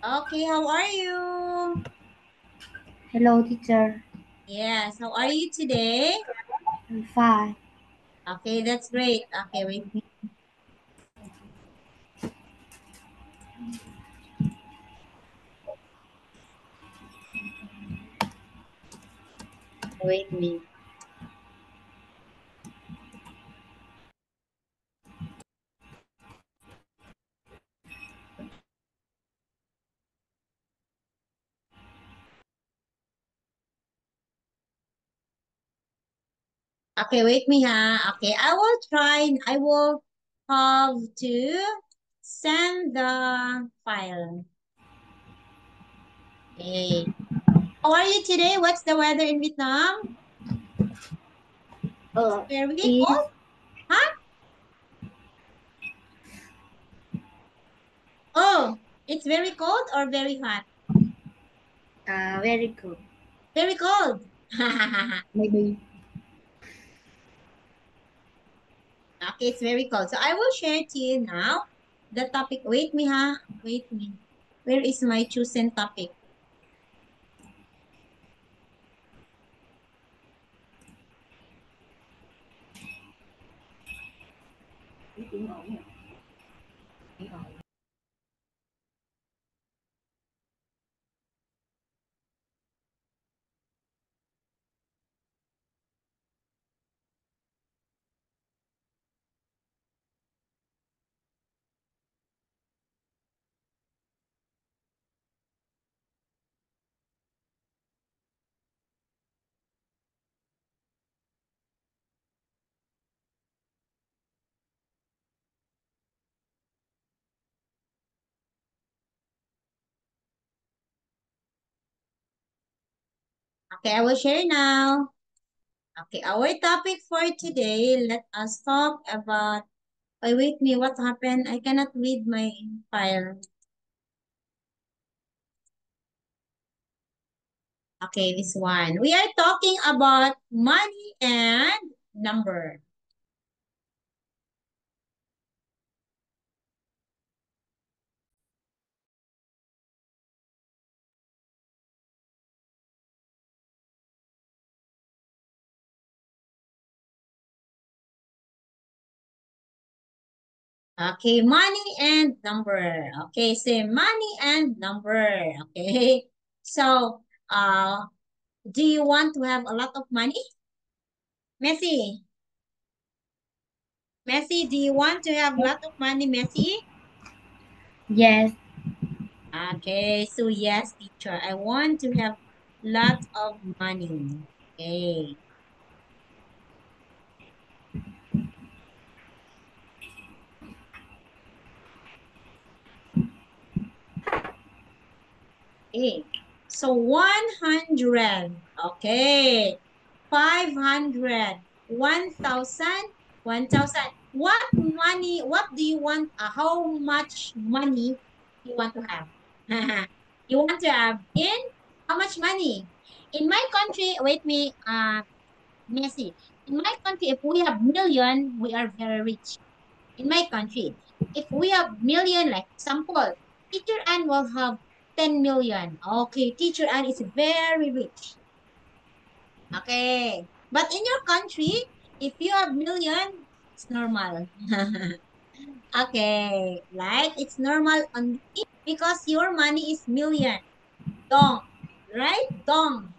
Okay, how are you? Hello, teacher. Yes, how are you today? I'm fine. Okay, that's great. Okay, wait me. Wait me. Okay, wait me, ha. Okay, I will try. I will have to send the file. Okay. How are you today? What's the weather in Vietnam? It's Uh, very is cold, huh? Oh, it's very cold or very hot? very good. Very cold. Maybe. Okay, it's very cold. So I will share to you now the topic. Wait me, ha. Wait me. Where is my chosen topic? Okay, I will share now. Okay, our topic for today, let us talk about. Wait me, what happened? I cannot read my file. Okay, this one. We are talking about money and number. Okay, money and number. Okay, say money and number. Okay. So, do you want to have a lot of money? Messi, Messi, do you want to have a lot of money, Messi? Yes. Okay, so yes, teacher, I want to have lots of money. Okay. Okay. So 100. Okay. 500. 1,000. 1,000. What money, what do you want, how much money you want to have? You want to have in how much money? In my country, wait me, Messi. In my country, if we have million, we are very rich. In my country, if we have million, like example, teacher Ann will have 10 million. Okay, teacher Ann is very rich. Okay. But in your country, if you have million, it's normal. Okay. Like it's normal only because your money is million. Dong. Right? Dong.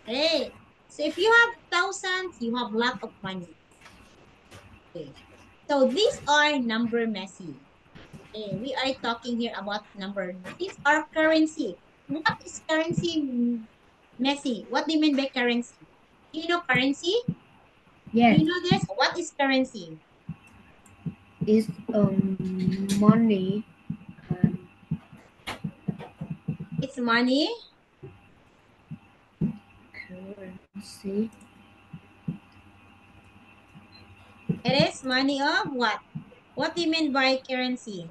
Okay. So if you have thousands, you have lot of money. Okay. So these are number messy. Okay. We are talking here about number. These are currency. What is currency, messy? What do you mean by currency? Do you know currency? Do Yes. you know this? What is currency? Is money. Um, It's money. currency. It is money of what? What do you mean by currency?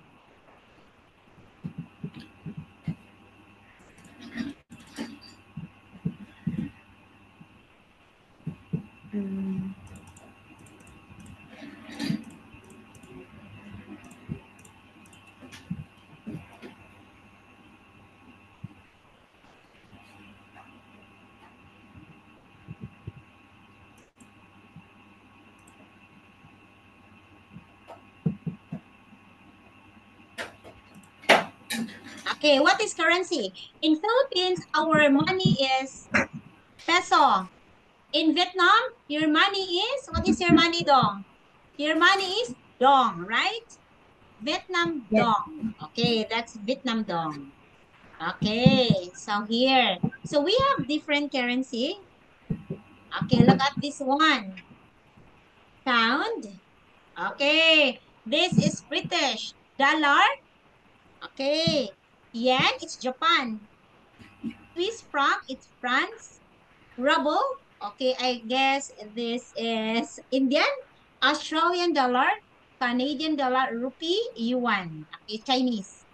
Um, Okay, what is currency? In Philippines, our money is peso. In Vietnam, your money is, what is your money dong? Your money is dong, right? Vietnam Yes. dong. Okay, that's Vietnam dong. Okay, so here. So we have different currency. Okay, look at this one. Pound. Okay, this is British. Dollar. Okay. Yen, it's Japan. Swiss franc, it's France. Ruble. Okay, I guess this is Indian. Australian dollar. Canadian dollar. Rupee. Yuan. Okay, Chinese.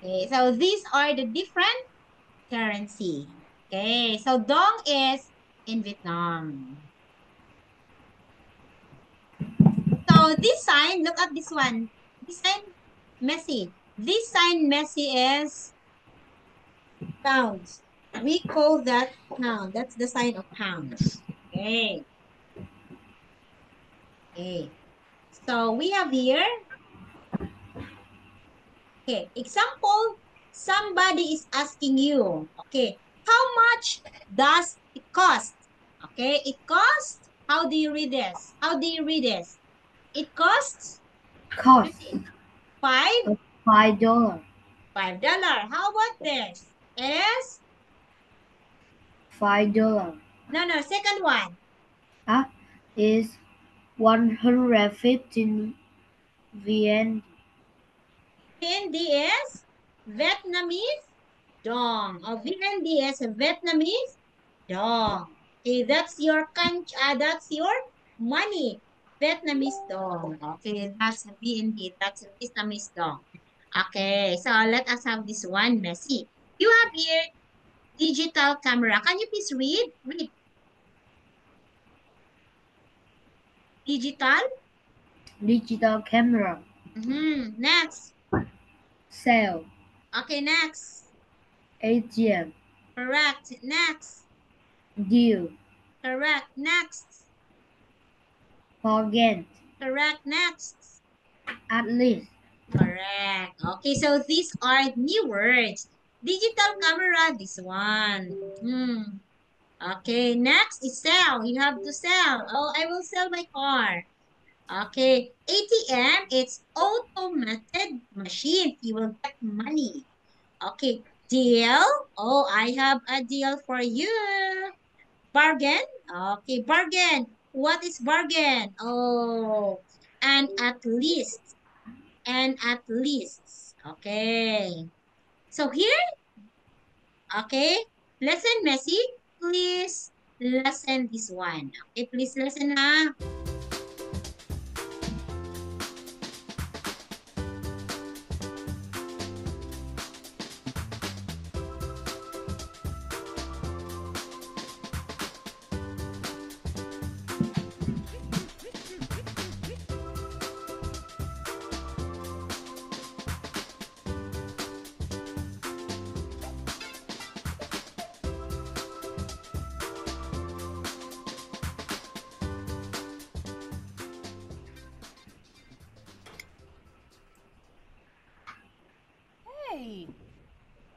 Okay, so these are the different currency. Okay, so dong is in Vietnam. So this sign, look at this one. This sign, Messi. This sign, Messi, is pounds. We call that pound. That's the sign of pounds. Okay. Okay. So we have here, okay, example, somebody is asking you, okay, how much does it cost? Okay, it costs, how do you read this? How do you read this? It costs Cost five, of $5. $5. How about this? Is, $5. no, second one. Ah, is 115 VN. VND is Vietnamese dong. Or VND is Vietnamese dong. Okay, that's your that's your money. Vietnamese dong. Okay, that's VND. That's Vietnamese dong. Okay, so let us have this one, Messi. You have here digital camera. Can you please read? Read digital. Digital camera. Next. Sale. Okay, next. ATM. Correct. Next. Deal. Correct. Next. Bargain. Correct. Next. At least. Correct. Okay, so these are new words. Digital camera, this one. Okay, next is sell. You have to sell. Oh, I will sell my car. Okay, ATM, it's automated machine. You will get money. Okay, deal. Oh, I have a deal for you. Bargain. Okay, bargain. What is bargain? Oh, and at least. And at least. Okay. So here, okay, lesson Messi, please lesson this one. Okay, please listen ha. Hey,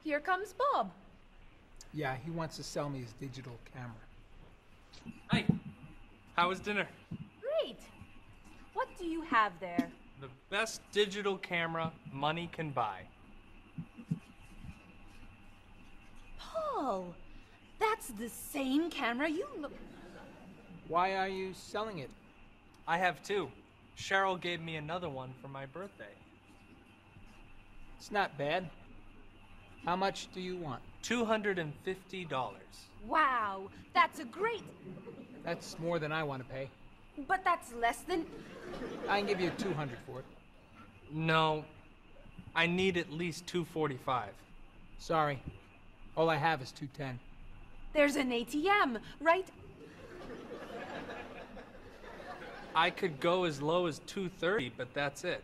here comes Bob. Yeah, he wants to sell me his digital camera. Hi. How was dinner? Great. What do you have there? The best digital camera money can buy. Paul, that's the same camera you look. Why are you selling it? I have two. Cheryl gave me another one for my birthday. It's not bad. How much do you want? $250. Wow, that's a great. That's more than I want to pay. But that's less than. I can give you 200 for it. No, I need at least $245. Sorry. All I have is 210. There's an ATM, right? I could go as low as $230, but that's it.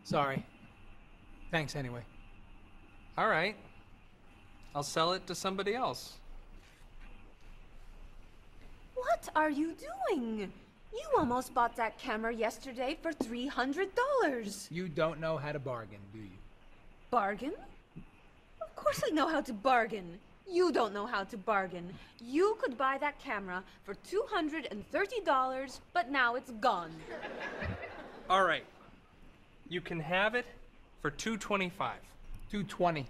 Sorry. Thanks anyway. All right. I'll sell it to somebody else. What are you doing? You almost bought that camera yesterday for $300. You don't know how to bargain, do you? Bargain? course I know how to bargain. You don't know how to bargain. You could buy that camera for $230, but now it's gone. All right. You can have it for $225. $220.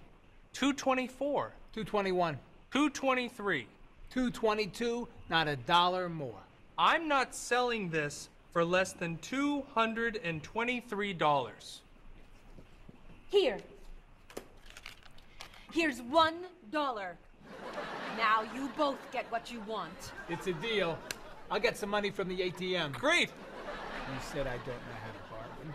$224. $221. $223. $222. Not a dollar more. I'm not selling this for less than $223. Here. Here's $1. Now you both get what you want. It's a deal. I'll get some money from the ATM. Great. You said I don't know how to bargain.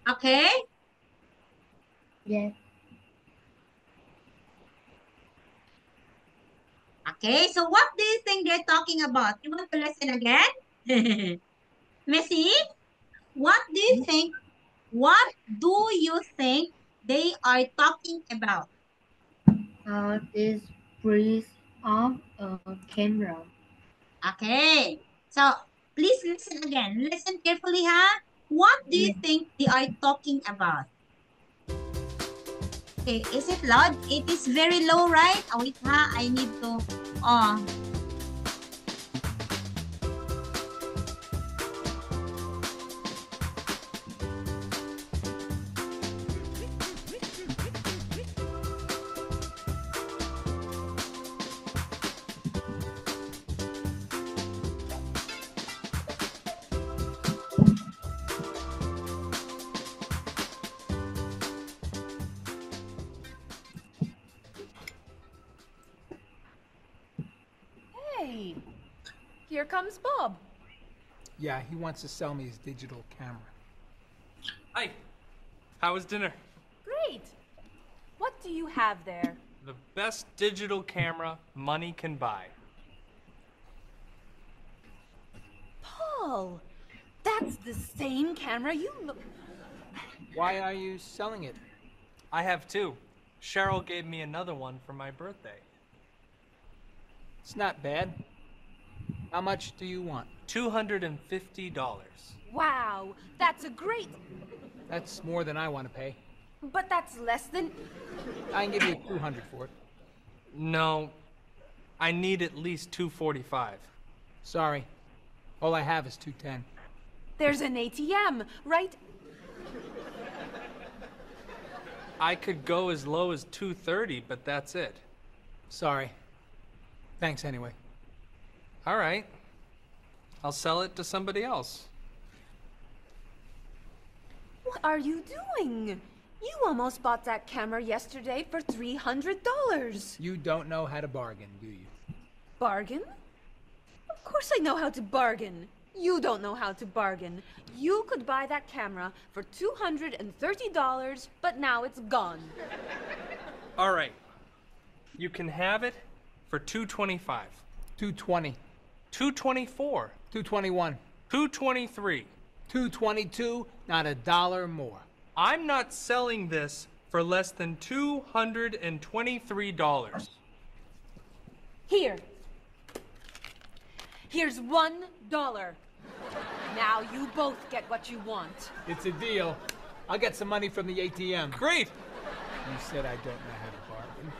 Okay? Yes. Okay, so what do you think they're talking about? You want to listen again? Missy, what do you think? What do you think they are talking about? This breeze of a camera. Okay, so please listen again. Listen carefully, huh? What do you Yes. think they are talking about? Okay, is it loud? It is very low, right? Oh, wait, ha? I need to. Oh. Hey, here comes Bob. Yeah, he wants to sell me his digital camera. Hi. How was dinner? Great. What do you have there? The best digital camera money can buy. Paul, that's the same camera you look. Why are you selling it? I have two. Cheryl gave me another one for my birthday. It's not bad. How much do you want? $250. Wow, that's a great. That's more than I want to pay. But that's less than. I can give you $200 for it. No, I need at least $245. Sorry. All I have is $210. There's an ATM, right? I could go as low as $230, but that's it. Sorry. Thanks anyway. All right. I'll sell it to somebody else. What are you doing? You almost bought that camera yesterday for $300. You don't know how to bargain, do you? Bargain? Of course I know how to bargain. You don't know how to bargain. You could buy that camera for $230, but now it's gone. All right. You can have it for $225. $220. $224. $221. $223. $222. Not a dollar more. I'm not selling this for less than $223. Here. Here's $1. Now you both get what you want. It's a deal. I'll get some money from the ATM. Great. You said I don't know how to bargain.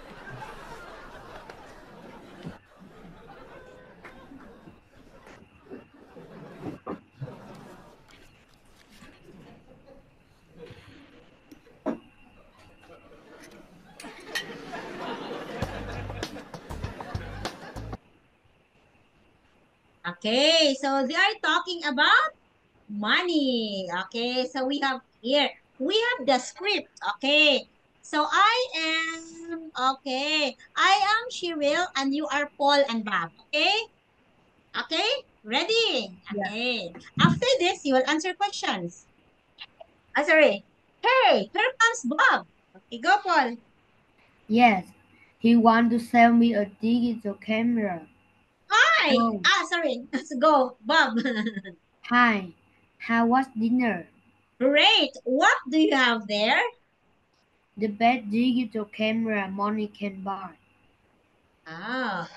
Okay, so they are talking about money. Okay, so we have here, we have the script. Okay, so I am Cheryl and you are Paul and Bob. Okay, ready? Yeah. Okay, after this, you will answer questions. Sorry. Hey, here comes Bob. Okay, go, Paul. Yes. He want to sell me a digital camera. Hi, Hi. Sorry. Let's go, Bob. Hi. How was dinner? Great. What do you have there? The best digital camera money can buy. Ah.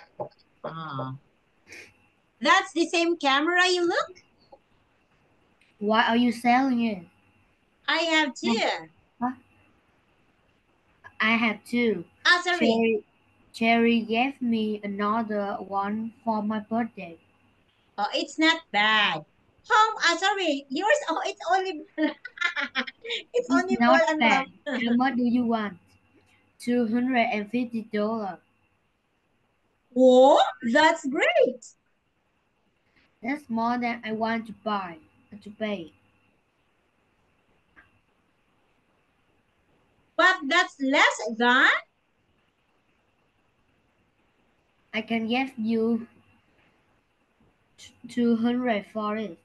Ah. That's the same camera you look? Why are you selling it? I have two. Huh? I have two. Sorry. Cherry gave me another one for my birthday. Oh, it's not bad. Sorry. Yours, it's only, it's It's only ball not and bad. rub. How much do you want? $250. Whoa, that's great. That's more than I want to pay. But that's less than? I can give you 200 for it.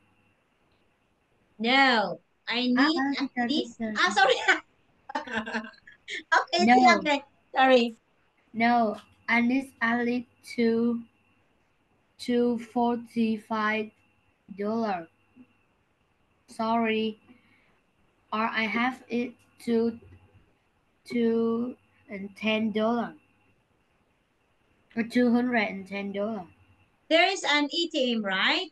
No, I need at least. Sorry. Okay, it's No, okay. Sorry. no, I need at least $245. Sorry, or I have it $210 or $210. There is an ATM, right?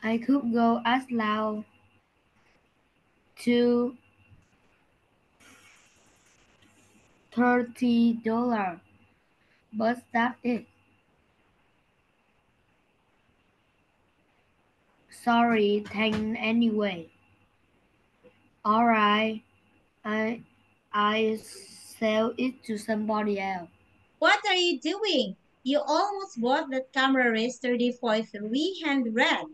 I could go as low to $30, but that's it. Sorry, thank anyway. Alright, I I sell it to somebody else. What are you doing? You almost bought that camera yesterday for 300.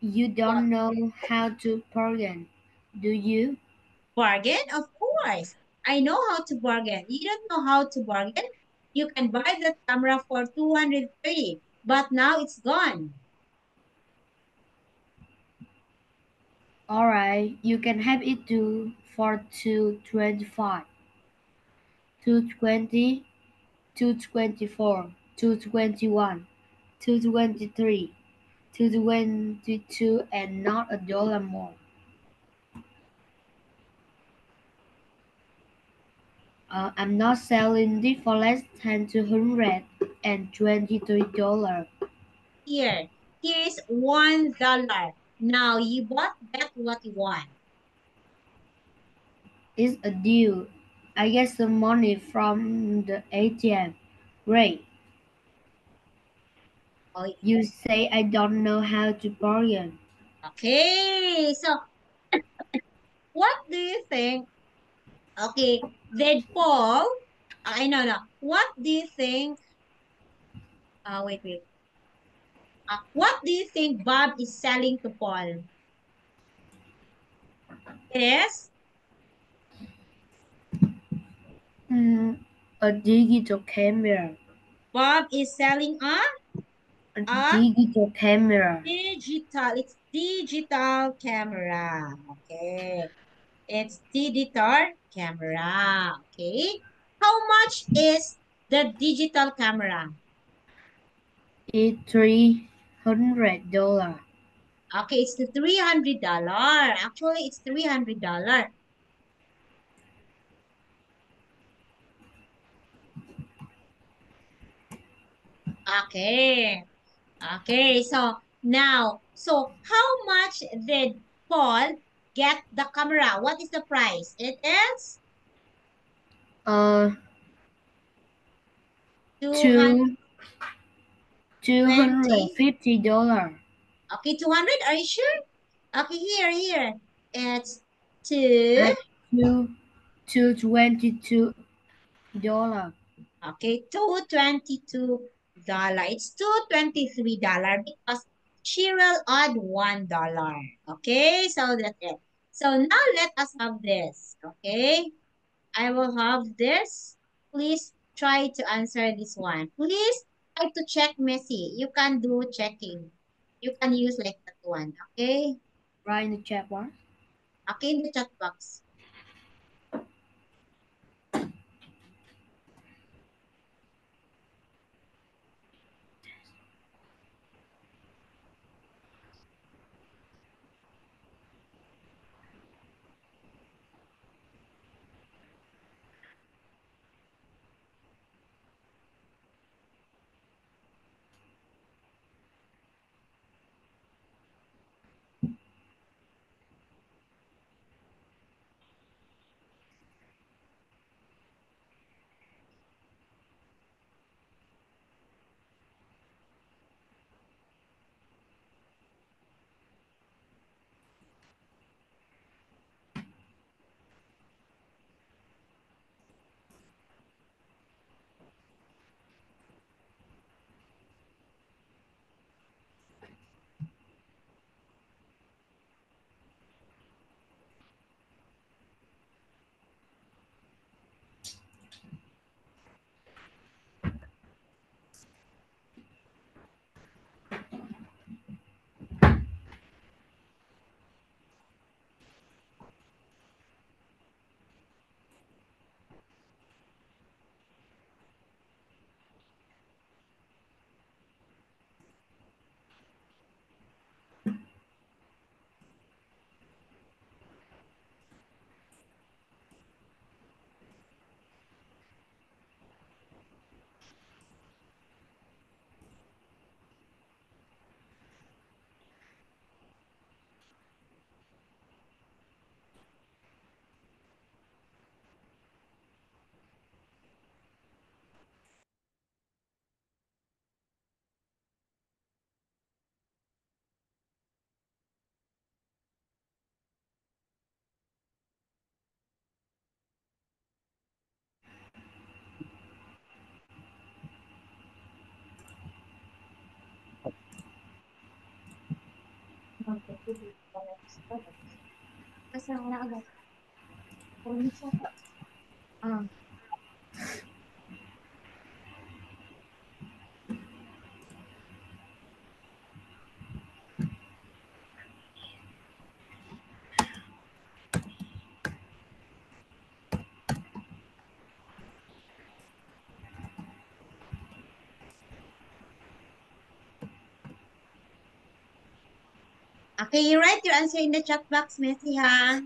You What? don't know how to bargain, do you? Bargain? Of course. I know how to bargain. You don't know how to bargain? You can buy that camera for 230, but now it's gone. Alright, you can have it too for 225, 220, 224, 221, 223, 222, and not a dollar more. I'm not selling it for less than $223. Here, here's $1. Now you bought that what you want. It's a deal. I get some money from the ATM. Great. Oh, You say I don't know how to bargain. okay. So, what do you think? Okay, did Paul? I know, no. What do you think? Wait. What do you think Bob is selling to Paul? Yes, Hmm, a digital camera. Bob is selling A a digital camera. digital. It's digital camera. Okay, it's digital camera. Okay, how much is the digital camera? It's $300. Okay, it's the $300. Actually, it's $300. Okay. Okay, so now, so how much did Paul get the camera? What is the price? It is Uh, 220. two $250. Okay, 200. Are you sure? Okay, here. It's two. At $222. Okay, $222. It's $223 because she will add $1. Okay, so that's it. So now let us have this. Okay. I will have this. Please try to answer this one. Please try to check Messi. You can do checking. You can use like that one. Okay? Right in the chat box. Okay, in the chat box. Okay, you write your answer in the chat box, Messi, ha?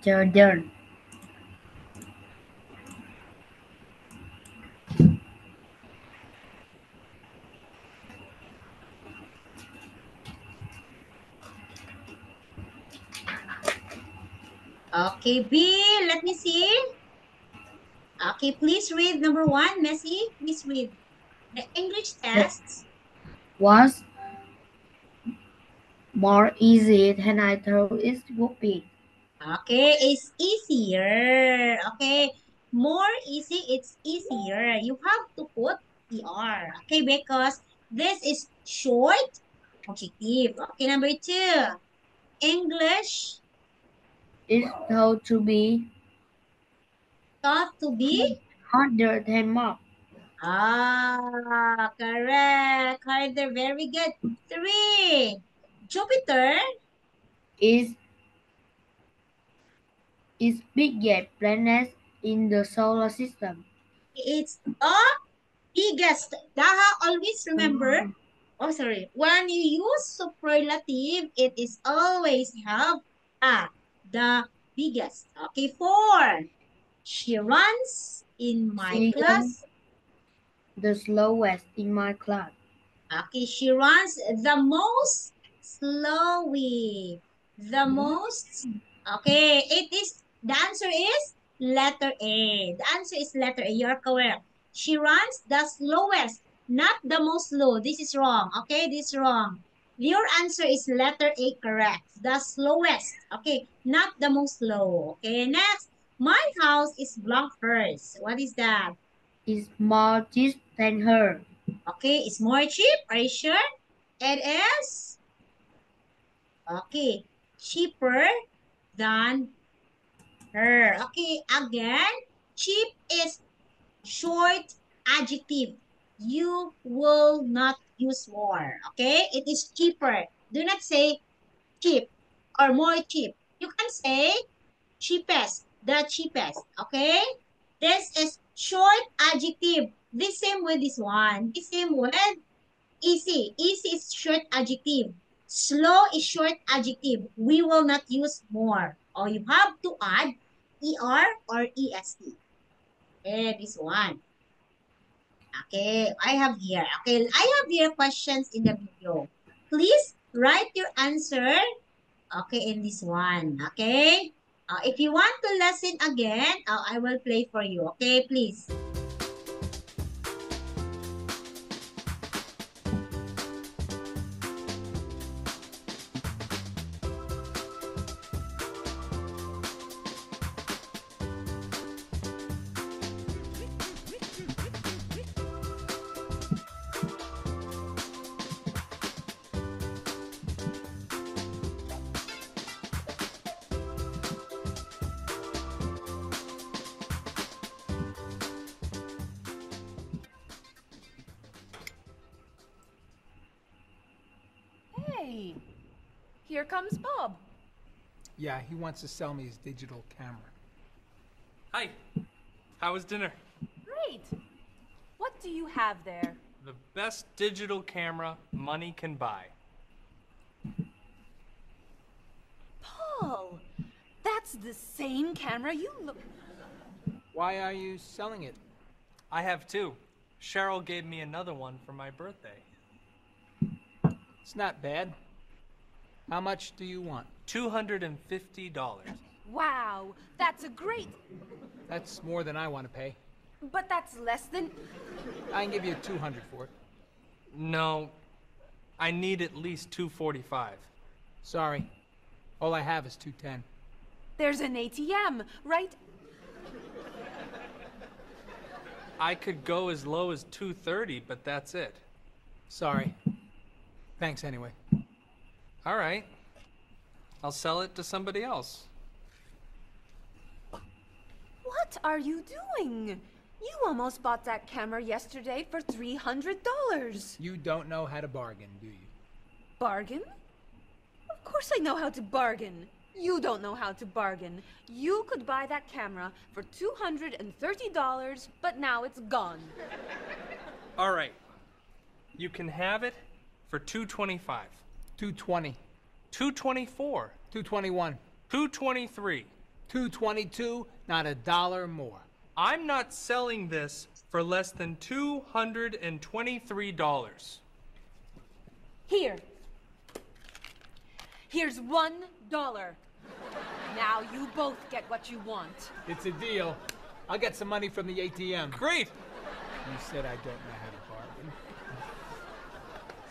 Jordan. Okay, B, let me see. Okay, please read number one, Messi. Please read the English It tests. was more easy than I thought it would be. Okay, it's easier. Okay, more easy, it's easier. You have to put ER. Okay, because this is short adjective. Okay, number two, English It's thought to be thought to be. harder than math. Correct. Harder, very good. Three, Jupiter Is biggest planet in the solar system. it's a biggest. Daha, always remember. Oh, Oh, sorry. When you use superlative, it is always have a the biggest. Okay, four. She runs in my she am class. the slowest in my class. Okay, she runs the most slowly. The most. Okay, it is the answer is letter A. The answer is letter A. You're correct. She runs the slowest, not the most slow. This is wrong. Okay, this is wrong. Your answer is letter A correct. The slowest. Okay, not the most slow. Okay, next. My house is blank first. What is that? Is more cheap than her. Okay, it's more cheap. Are you sure? It is okay. Cheaper than her. Okay, again, cheap is short adjective. you will not use more. Okay? It is cheaper. Do not say cheap or more cheap. You can say cheapest, the cheapest. Okay? This is short adjective. The same with this one. The same with easy. Easy is short adjective. Slow is short adjective. We will not use more. Or you have to add er or est. Okay, this one. Okay, I have here. Okay, I have here questions in the video. Please write your answer. Okay, in this one. Okay. If you want to listen again, I will play for you. Okay, please. Hey, here comes Bob. Yeah, he wants to sell me his digital camera. Hi. How was dinner? Great. What do you have there? The best digital camera money can buy. Paul, that's the same camera you look. Why are you selling it? I have two. Cheryl gave me another one for my birthday. It's not bad. How much do you want? $250. Wow, that's a great. That's more than I want to pay. But that's less than. I can give you 200 for it. No, I need at least $245. Sorry. All I have is 210. There's an ATM, right? I could go as low as $230, but that's it. Sorry. Thanks anyway. All right. I'll sell it to somebody else. What are you doing? You almost bought that camera yesterday for $300. You don't know how to bargain, do you? Bargain? Of course I know how to bargain. You don't know how to bargain. You could buy that camera for $230, but now it's gone. All right. You can have it for $225. 220. $224. 221. $223. 222, not a dollar more. I'm not selling this for less than $223. Here. Here's $1. Now you both get what you want. It's a deal. I'll get some money from the ATM. Great. You said I don't know how to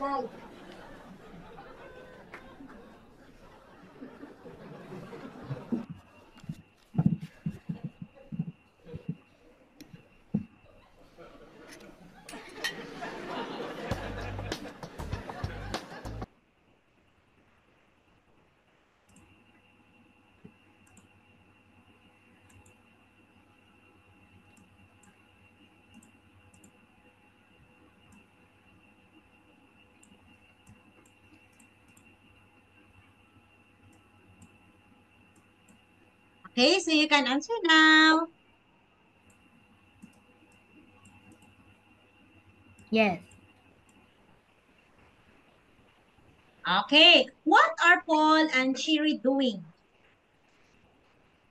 bargain. Okay, so you can answer now. Yes. Okay, what are Paul and Sherry doing?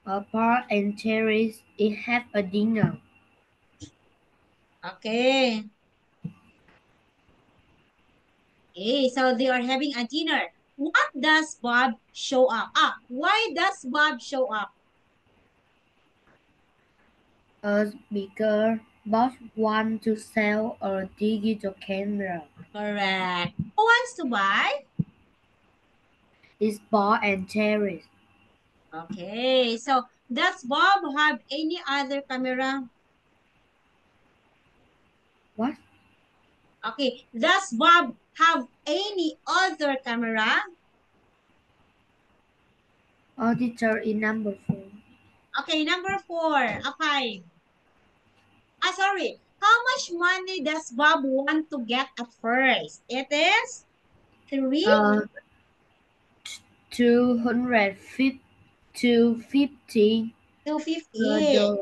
Paul and Cherry have a dinner. Okay. Okay, so they are having a dinner. What does Bob show up? Why does Bob show up? Because Bob wants to sell a digital camera. Correct. Who wants to buy? It's Paul and Cherry. Okay, so does Bob have any other camera? What? Okay, does Bob have any other camera? Auditor in number 4. Okay, number 4, a 5. Sorry. How much money does Bob want to get at first? It is 3 250 $250 $250.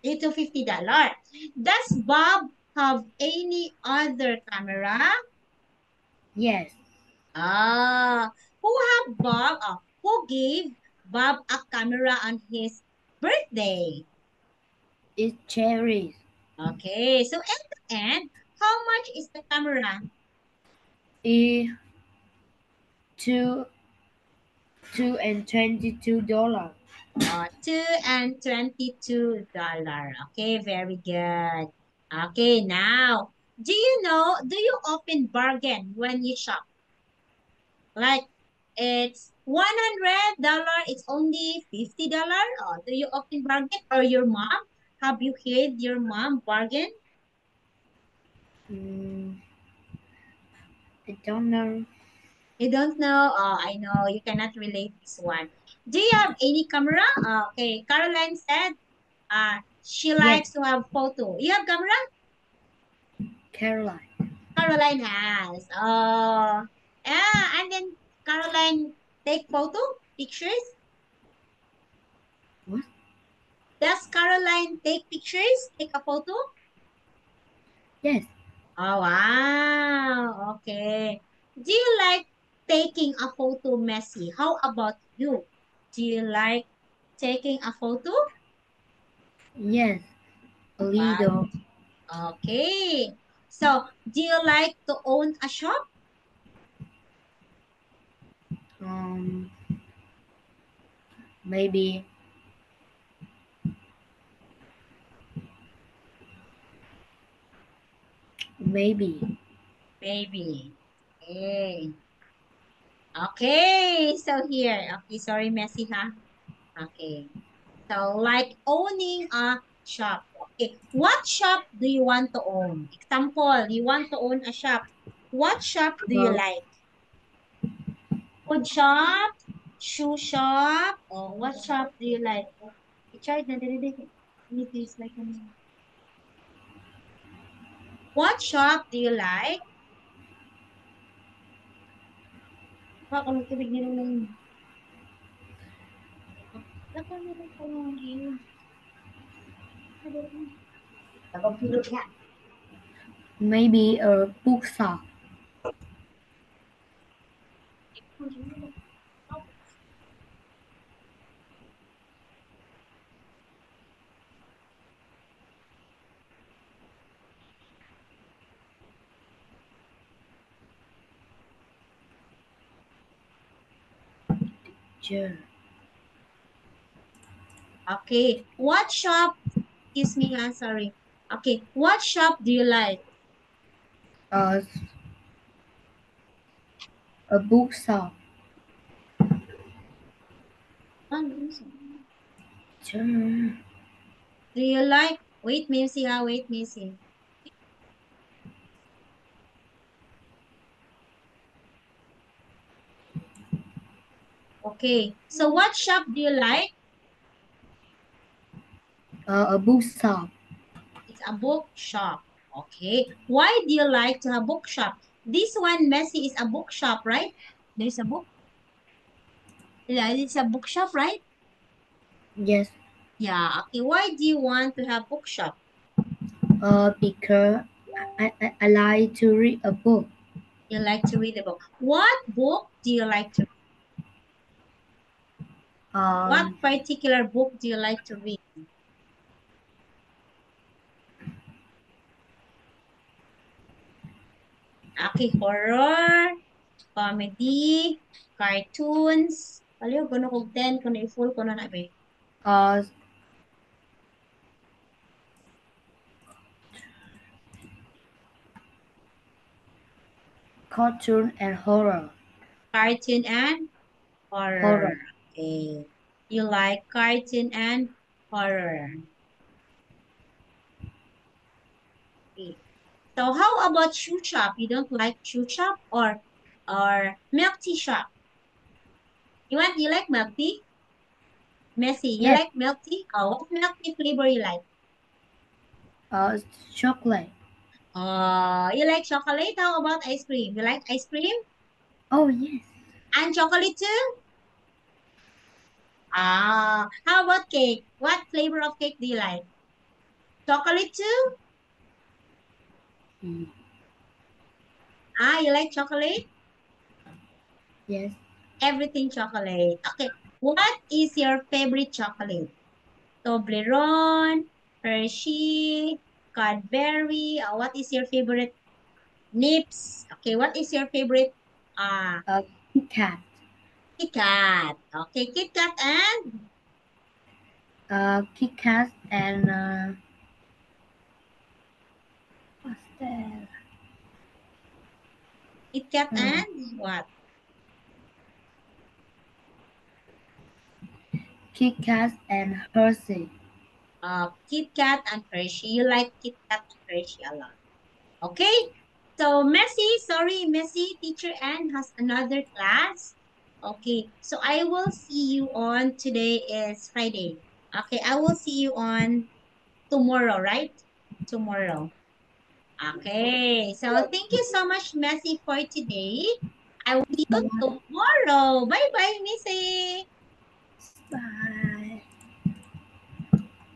$250. Does Bob have any other camera? Yes, Who have Bob? Who gave Bob a camera on his birthday? it's cherries. Okay, so at the end, how much is the camera? It's two and $22. $222. Okay, very good. Okay, now, do you often bargain when you shop? Like, it's $100, it's only $50? Or do you often bargain? Or your mom? Have you heard your mom bargain? Mm, I don't know. You don't know? Oh, I know. You cannot relate this one. Do you have any camera? Okay, Caroline said she Yes, likes to have photo. You have camera? Caroline. Caroline has. Oh, yeah. And then Caroline take photo, pictures. What? Does Caroline take pictures? Take a photo? Yes, Oh, wow. Okay. Do you like taking a photo, Messi? How about you? Do you like taking a photo? yes, a Wow. little. Okay. So, do you like to own a shop? Um, maybe, maybe. Maybe. Okay. Okay. So here. Okay. Sorry, Messi, huh? Okay. So, like owning a shop. Okay. What shop do you want to own? Example, you want to own a shop. What shop do you Uh, like? Food shop? Shoe shop? Or what shop do you like? Richard, it is like what shop do you like? Baka magtubig nila lang. Laka na lang ko lang yun. Nagpapilot nga. maybe a bookshop. Sure. Okay. What shop? Excuse me, sorry. Okay. What shop do you like? Uh, a bookshop. Sure. Do you like? Wait, Missy, wait, Missy. Okay. So what shop do you like? A bookshop. It's a bookshop. Okay. Why do you like to have bookshop? This one, Messi, is a bookshop, right? There's a book. Yeah, it's a bookshop, right? Yes. Yeah. Okay. Why do you want to have bookshop? Because I like to read a book. You like to read a book. What book do you like to What Um, particular book do you like to read? Okay, horror, comedy, cartoons. Aliyo, gano'n kog 10, kung i-full ko na na, be. uh, cartoon and horror. Cartoon and horror. Horror. Okay. You like cartoon and horror. Okay. So how about shoe shop? You don't like shoe shop or milk tea shop? You like milk tea? Messi, you Yes. like milk tea? Oh, what milk tea flavor you like? Chocolate. You like chocolate? How about ice cream? You like ice cream? Oh, yes. And chocolate too? How about cake? What flavor of cake do you like? Chocolate too? Mm, You like chocolate? yes. Everything chocolate. Okay. What is your favorite chocolate? Toblerone, Hershey, Cadbury. What is your favorite? Nips. Okay. What is your favorite? Uh, Kit Kat. Kit Kat. Okay. Kit Kat and Kit Kat and what's that? Kit Kat Uh, and what? Kit Kat and Hershey. Kit Kat and Hershey. You like Kit Kat and Hershey a lot. Okay. So Messi, sorry, Messi, teacher Ann has another class. Okay. So I will see you on today is Friday. Okay. I will see you on tomorrow, right? Tomorrow. Okay. So thank you so much, Messi, for today. I will see you tomorrow. Bye bye, Missy. Bye.